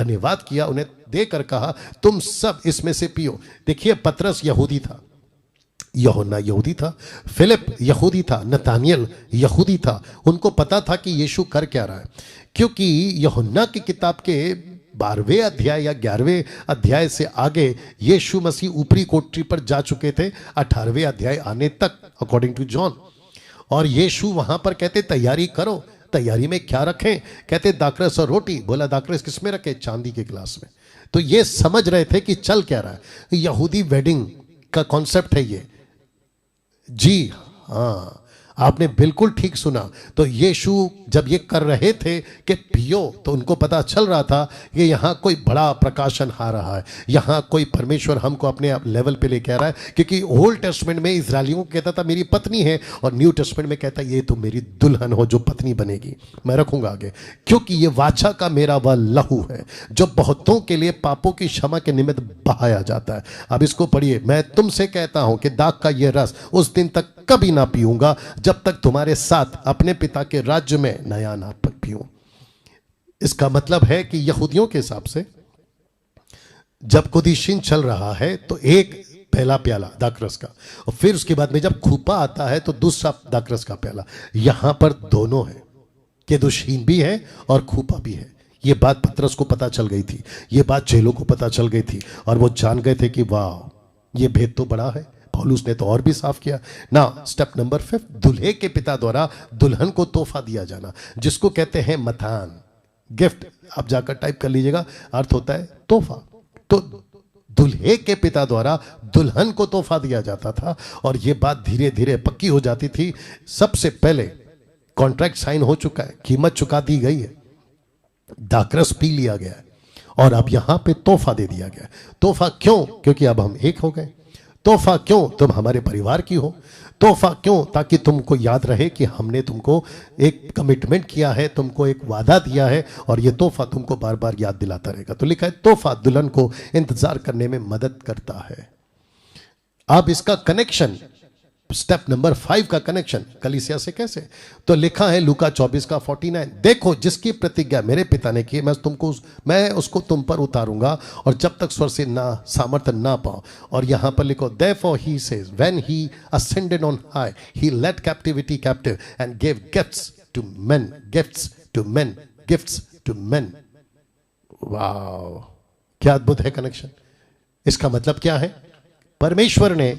धन्यवाद किया, उन्हें देकर कहा तुम सब इसमें से पियो। देखिए पतरस यहूदी था, यूहन्ना यहूदी था, फिलिप यहूदी था, नतानियल यहूदी था। उनको पता था कि यीशु कर क्या रहा है, क्योंकि यूहन्ना की किताब के 12वें अध्याय या 11वें अध्याय से आगे यीशु मसीह ऊपरी कोठरी पर जा चुके थे, 18वें अध्याय आने तक अकॉर्डिंग टू जॉन। और यीशु वहां पर कहते तैयारी करो। तैयारी में क्या रखें? कहते दाखरस और रोटी। बोला दाखरस किस में रखे? चांदी के गिलास में। तो ये समझ रहे थे कि चल क्या रहा है। यहूदी वेडिंग का कॉन्सेप्ट है ये। जी हाँ, आपने बिल्कुल ठीक सुना। तो यीशु जब ये कर रहे थे कि पियो, तो उनको पता चल रहा था कि यहाँ कोई बड़ा प्रकाशन आ रहा है, यहाँ कोई परमेश्वर हमको अपने लेवल पे लेके आ रहा है। क्योंकि ओल्ड टेस्टमेंट में इजरायलियों को कहता था मेरी पत्नी है, और न्यू टेस्टमेंट में कहता ये तो मेरी दुल्हन हो जो पत्नी बनेगी, मैं रखूंगा आगे, क्योंकि ये वाचा का मेरा वह लहू है जो बहुतों के लिए पापों की क्षमा के निमित्त बहाया जाता है। अब इसको पढ़िए, मैं तुमसे कहता हूं कि दाख का ये रस उस दिन तक कभी ना पीऊंगा जब तक तुम्हारे साथ अपने पिता के राज्य में नया ना पीऊं। इसका मतलब है कि यहूदियों के हिसाब से जब कुदीशीन चल रहा है तो एक पहला प्याला दाखरस का, और फिर उसके बाद में जब खूपा आता है तो दूसरा दाखरस का प्याला। यहां पर दोनों है, केदुशीन भी है और खूपा भी है। यह बात पतरस को पता चल गई थी, यह बात चेलों को पता चल गई थी, और वो जान गए थे कि वाह ये भेद तो बड़ा है। पौलुस ने तो और भी साफ किया ना। स्टेप नंबर 5, दूल्हे के पिता द्वारा दुल्हन को तोहफा दिया जाना, जिसको कहते हैं मतान, गिफ्ट। आप जाकर टाइप कर लीजिएगा, अर्थ होता है तोहफा। तो दूल्हे के पिता द्वारा दुल्हन को तोहफा दिया जाता था, और यह बात धीरे धीरे पक्की हो जाती थी। सबसे पहले कॉन्ट्रैक्ट साइन हो चुका है, कीमत चुका दी गई है, दाखरस पी लिया गया है, और अब यहां पे तोहफा दे दिया गया। तोहफा क्यों? क्योंकि अब हम एक हो गए। तोहफा क्यों? तुम हमारे परिवार की हो। तोहफा क्यों? ताकि तुमको याद रहे कि हमने तुमको एक कमिटमेंट किया है, तुमको एक वादा दिया है, और ये तोहफा तुमको बार बार याद दिलाता रहेगा। तो लिखा है तोहफा दुल्हन को इंतजार करने में मदद करता है। अब इसका कनेक्शन, स्टेप नंबर 5 का कनेक्शन कलीसिया से कैसे? तो लिखा है लूका 24 का 49, देखो जिसकी प्रतिज्ञा मेरे पिता ने की मैं उसको तुम पर उतारूंगा, और जब तक स्वर से ना सामर्थ्य ना पाओ। और यहां पर लिखो therefore he says when he ascended on high he led captivity captive and gave gifts to men, gifts to men, gifts to men। वाह, क्या अद्भुत है कनेक्शन। इसका मतलब क्या है? परमेश्वर ने